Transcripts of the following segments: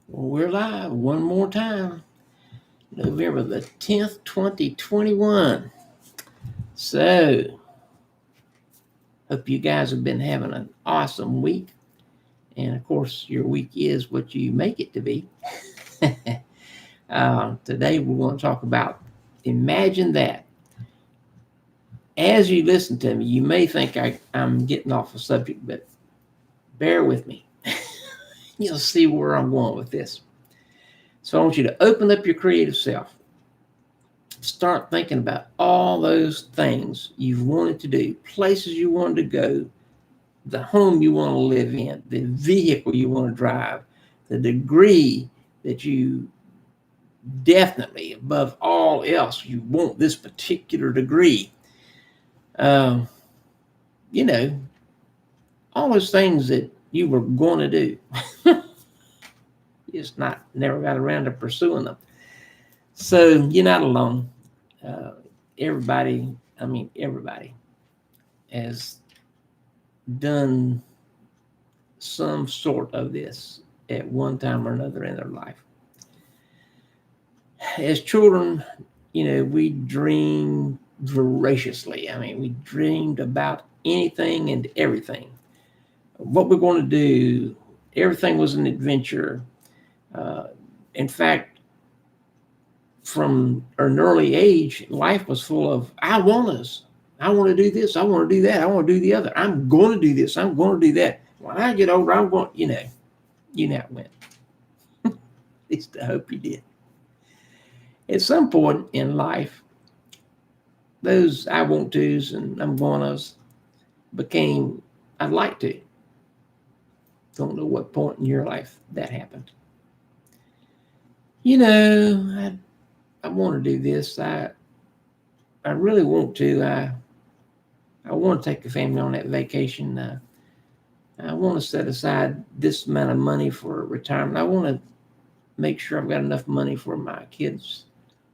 Well, we're live one more time, November the 10th, 2021. So, hope you guys have been having an awesome week. And of course, your week is what you make it to be. Today, we're going to talk about imagine that. As you listen to me, you may think I'm getting off the subject, but bear with me. You'll see where I'm going with this. So, I want you to open up your creative self. Start thinking about all those things you've wanted to do, places you wanted to go, the home you want to live in, the vehicle you want to drive, the degree that you definitely, above all else, you want this particular degree. Um, you know, all those things that you were going to do. You just not never got around to pursuing them. So you're not alone. Uh, everybody has done some sort of this at one time or another in their life. As children, we dreamed voraciously. We dreamed about anything and everything. What we're going to do, everything was an adventure. Uh, in fact, from an early age, life was full of, I want us. I want to do this. I want to do that. I want to do the other. I'm going to do this. I'm going to do that. When I get older, I'm going, you know how it went. At least I hope you did. At some point in life, those I want tos and I'm going tos became I'd like to. Don't know what point in your life that happened. I want to do this. I really want to. I want to take the family on that vacation. I want to set aside this amount of money for retirement. I want to make sure I've got enough money for my kids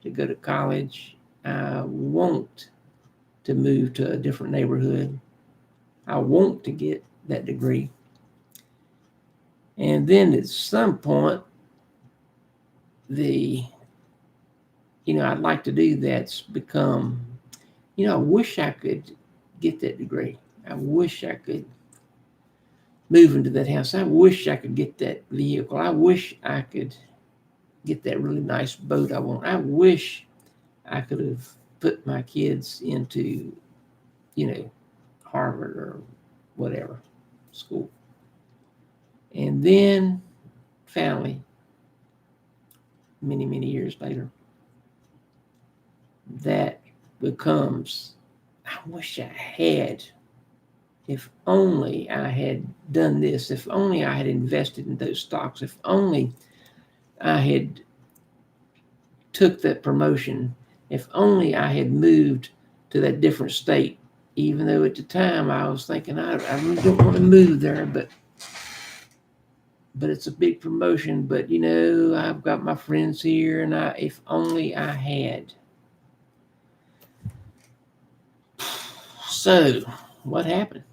to go to college. I want to move to a different neighborhood. I want to get that degree. And then at some point, the, I'd like to do that's become, I wish I could get that degree. I wish I could move into that house. I wish I could get that vehicle. I wish I could get that really nice boat I want. I wish I could have put my kids into, you know, Harvard or whatever school. And then finally, many, many years later, that becomes, I wish I had, if only I had done this, if only I had invested in those stocks, if only I had took that promotion, if only I had moved to that different state, even though at the time I was thinking I really don't want to move there, but it's a big promotion. But I've got my friends here, and if only I had. So, what happened?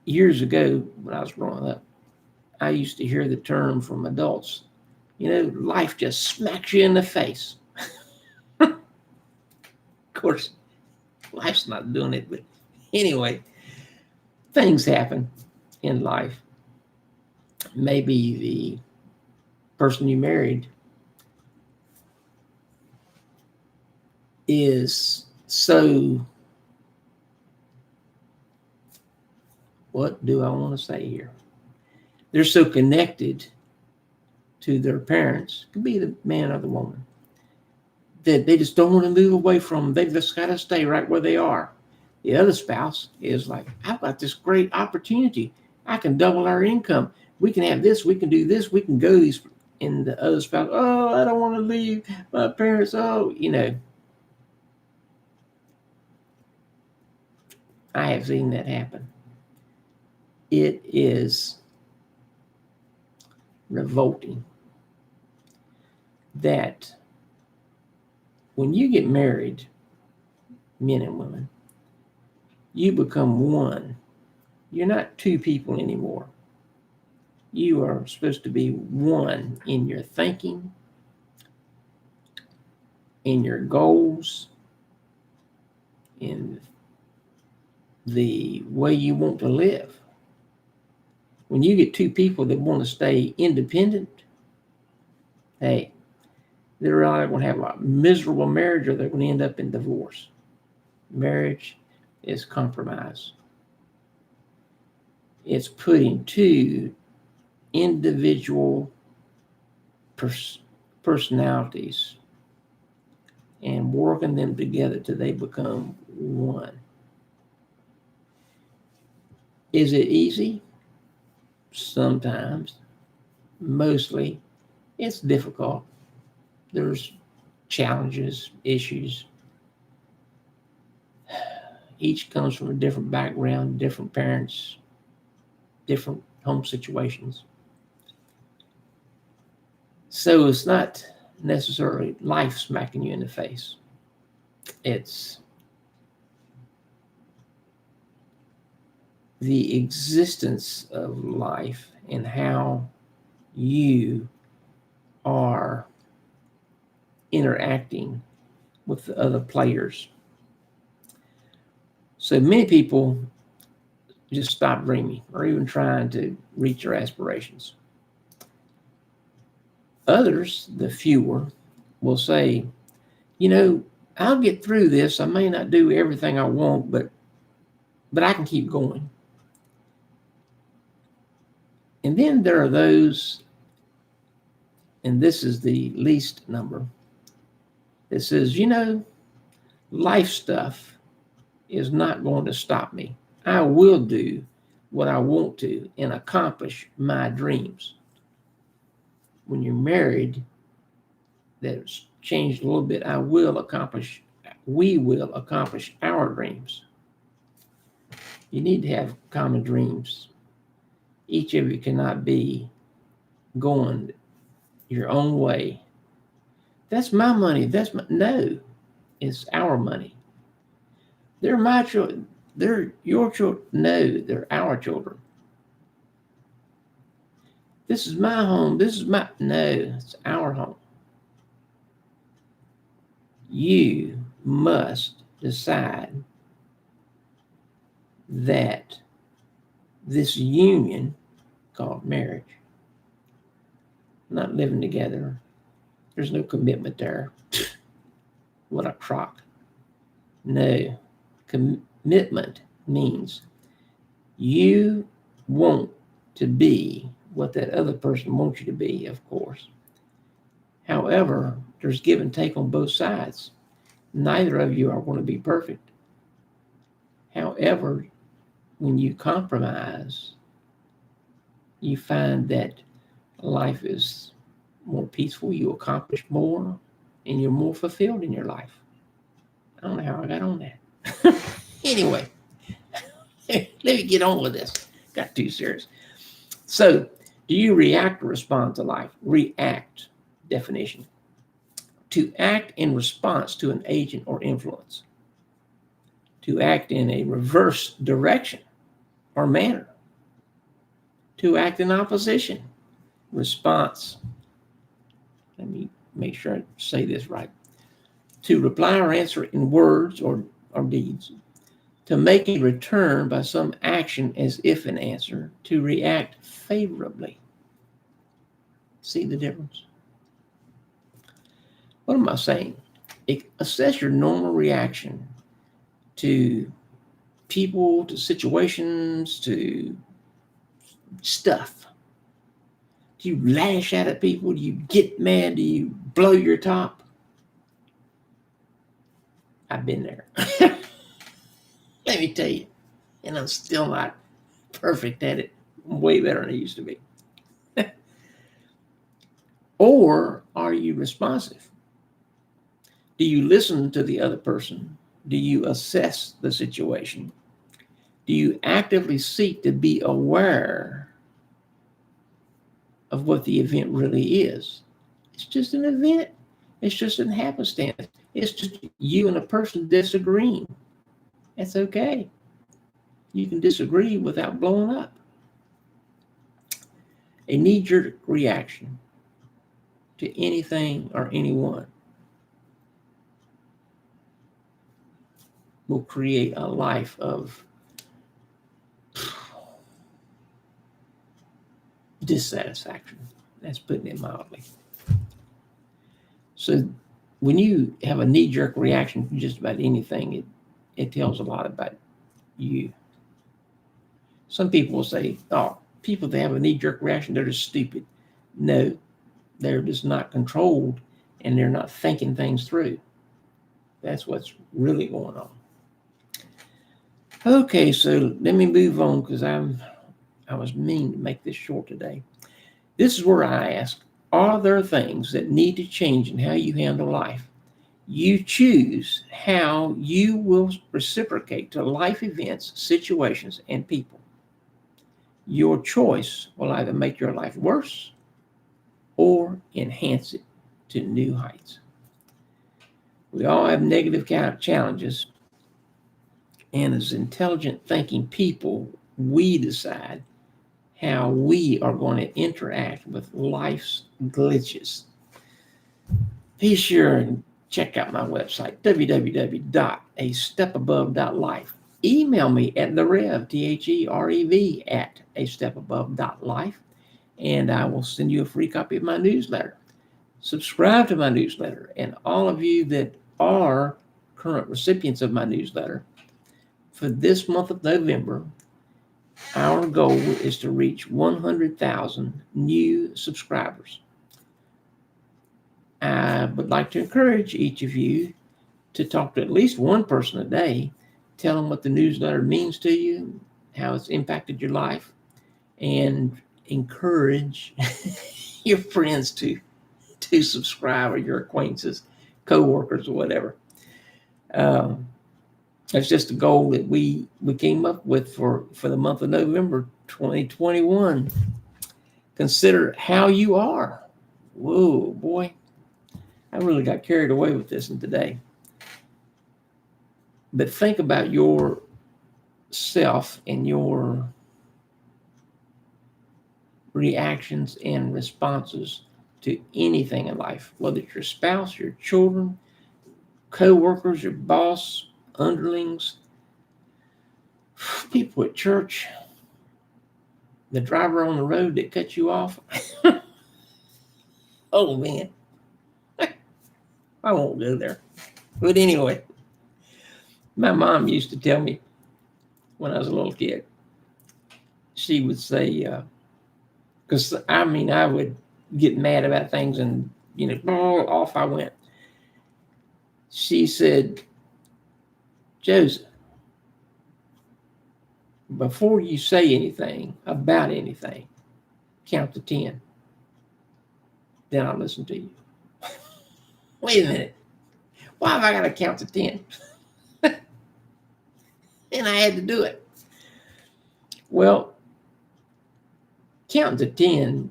Years ago, when I was growing up, I used to hear the term from adults. Life just smacks you in the face. Of course, life's not doing it, but anyway, things happen in life. Maybe the person you married is so, what do I want to say here? They're so connected to their parents, could be the man or the woman, that they just don't want to move away from them. They've just got to stay right where they are. The other spouse is like, I've got this great opportunity. I can double our income. We can have this. We can do this. We can go these. And the other spouse, oh, I don't want to leave my parents. Oh, I have seen that happen. It is revolting that when you get married, men and women, you become one. You're not two people anymore. You are supposed to be one in your thinking, in your goals, in the way you want to live. When you get two people that want to stay independent, hey, they're either going to have a miserable marriage or they're going to end up in divorce. Marriage is compromise. It's putting two individual personalities and working them together till they become one. Is it easy? Sometimes. Mostly, it's difficult. There's challenges, issues. Each comes from a different background, different parents, different home situations. So it's not necessarily life smacking you in the face. It's the existence of life and how you are interacting with the other players. So many people just stop dreaming or even trying to reach their aspirations. Others, the fewer, will say, I'll get through this. I may not do everything I want, but I can keep going. And then there are those, and this is the least number, that says, life stuff is not going to stop me. I will do what I want to and accomplish my dreams. When you're married, that's changed a little bit. We will accomplish our dreams. You need to have common dreams. Each of you cannot be going your own way. That's my money. No, it's our money. They're my children. They're your children. No, they're our children. This is my home. No, it's our home. You must decide that this union called marriage, not living together, there's no commitment there. What a crock. No, commitment means you want to be what that other person wants you to be, of course. However, there's give and take on both sides. Neither of you are going to be perfect. However, when you compromise, you find that life is more peaceful, you accomplish more, and you're more fulfilled in your life. I don't know how I got on that. Anyway, let me get on with this. Got too serious. So, do you react or respond to life? React, definition. To act in response to an agent or influence. To act in a reverse direction or manner. To act in opposition. Response. Let me make sure I say this right. To reply or answer in words or deeds. To make a return by some action as if an answer. To react favorably. See the difference? What am I saying? Assess your normal reaction to people, to situations, to stuff. Do you lash out at people? Do you get mad? Do you blow your top? I've been there. Let me tell you. And I'm still not perfect at it. I'm way better than I used to be. Or are you responsive? Do you listen to the other person? Do you assess the situation? Do you actively seek to be aware of what the event really is? It's just an event. It's just an happenstance. It's just you and a person disagreeing. That's okay. You can disagree without blowing up. A knee-jerk reaction to anything or anyone will create a life of dissatisfaction. That's putting it mildly. So when you have a knee-jerk reaction to just about anything, it tells a lot about you. Some people will say, oh, people that have a knee-jerk reaction, they're just stupid. No, they're just not controlled and they're not thinking things through. That's what's really going on. Okay, so let me move on because I was mean to make this short today. This is where I ask, are there things that need to change in how you handle life? You choose how you will reciprocate to life events, situations, and people. Your choice will either make your life worse or enhance it to new heights. We all have negative challenges, and as intelligent thinking people, we decide how we are going to interact with life's glitches. Be sure and check out my website, www.astepabove.life. Email me at the Rev, THEREV, at astepabove.life, and I will send you a free copy of my newsletter. Subscribe to my newsletter, and all of you that are current recipients of my newsletter, for this month of November, our goal is to reach 100,000 new subscribers. I would like to encourage each of you to talk to at least one person a day, tell them what the newsletter means to you, how it's impacted your life, and encourage your friends to subscribe, or your acquaintances, co-workers, or whatever. That's just a goal that we came up with for the month of November 2021. Consider how you are. Whoa, boy. I really got carried away with this one today. But think about yourself and your reactions and responses to anything in life, whether it's your spouse, your children, co-workers, your boss, underlings, people at church, the driver on the road that cut you off. Oh, man. I won't go there. But anyway, my mom used to tell me when I was a little kid, she would say, because I would get mad about things and, off I went. She said, Joseph, before you say anything about anything, count to 10. Then I'll listen to you. Wait a minute. Why have I got to count to 10? And I had to do it. Well, counting to 10,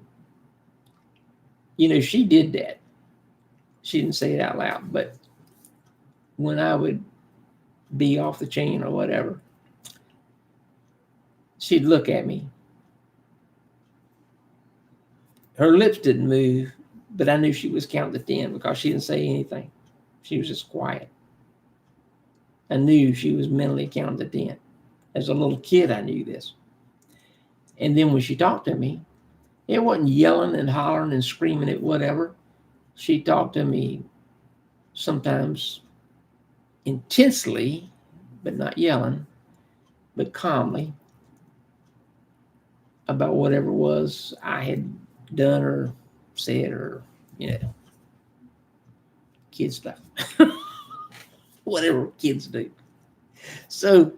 she did that. She didn't say it out loud, but when I would be off the chain or whatever, she'd look at me. Her lips didn't move, but I knew she was counting to 10 because she didn't say anything. She was just quiet. I knew she was mentally counting to 10. As a little kid, I knew this. And then when she talked to me, it wasn't yelling and hollering and screaming at whatever. She talked to me sometimes intensely, but not yelling, but calmly, about whatever it was I had done or said, or, kid stuff. Whatever kids do. So,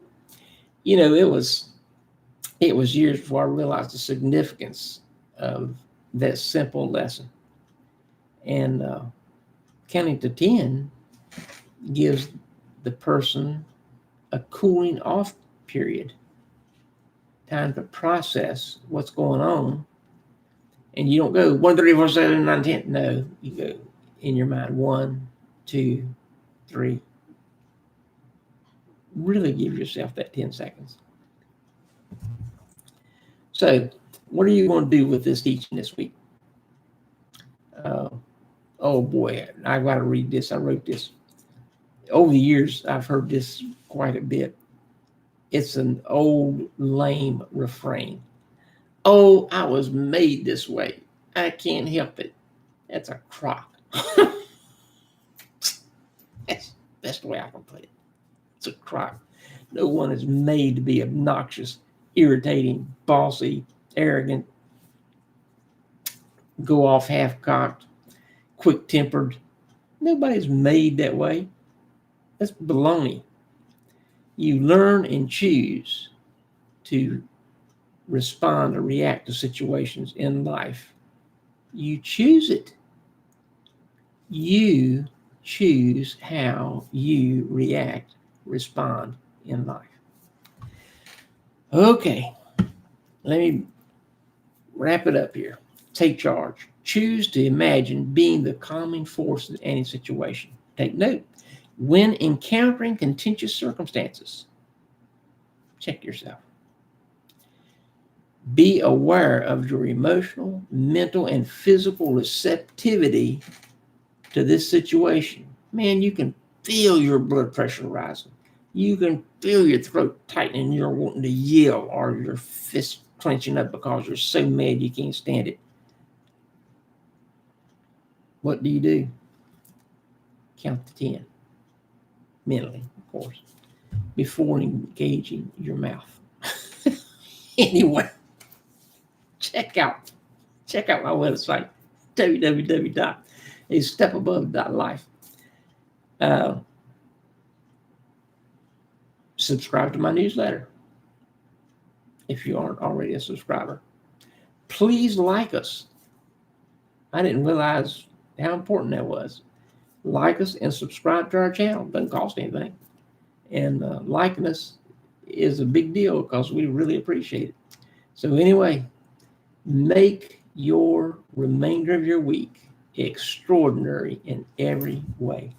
it was years before I realized the significance of that simple lesson. And counting to 10 gives the person a cooling off period, time to process what's going on. And you don't go 1, 3, 4, 7, 9, 10. No, you go in your mind 1, 2, 3. Really give yourself that 10 seconds. So What are you going to do with this teaching this week? Oh boy, I got to read this. I wrote this. Over the years, I've heard this quite a bit. It's an old lame refrain. Oh, I was made this way. I can't help it. That's a crock. That's the best way I can put it. It's a crock. No one is made to be obnoxious, irritating, bossy, arrogant, go off half-cocked, quick-tempered. Nobody's made that way. That's baloney. You learn and choose to respond or react to situations in life. You choose it. You choose how you react, respond in life. Okay, let me wrap it up here. Take charge. Choose to imagine being the calming force in any situation. Take note. When encountering contentious circumstances, check yourself. Be aware of your emotional, mental, and physical receptivity to this situation. Man, you can feel your blood pressure rising. You can feel your throat tightening. You're wanting to yell, or your fist clenching up because you're so mad you can't stand it. What do? Count to 10. Mentally, of course, before engaging your mouth. Anyway, check out my website, www.astepabove.life. Subscribe to my newsletter if you aren't already a subscriber. Please like us. I didn't realize how important that was. Like us and subscribe to our channel. Doesn't cost anything. And liking us is a big deal because we really appreciate it. So anyway, make your remainder of your week extraordinary in every way.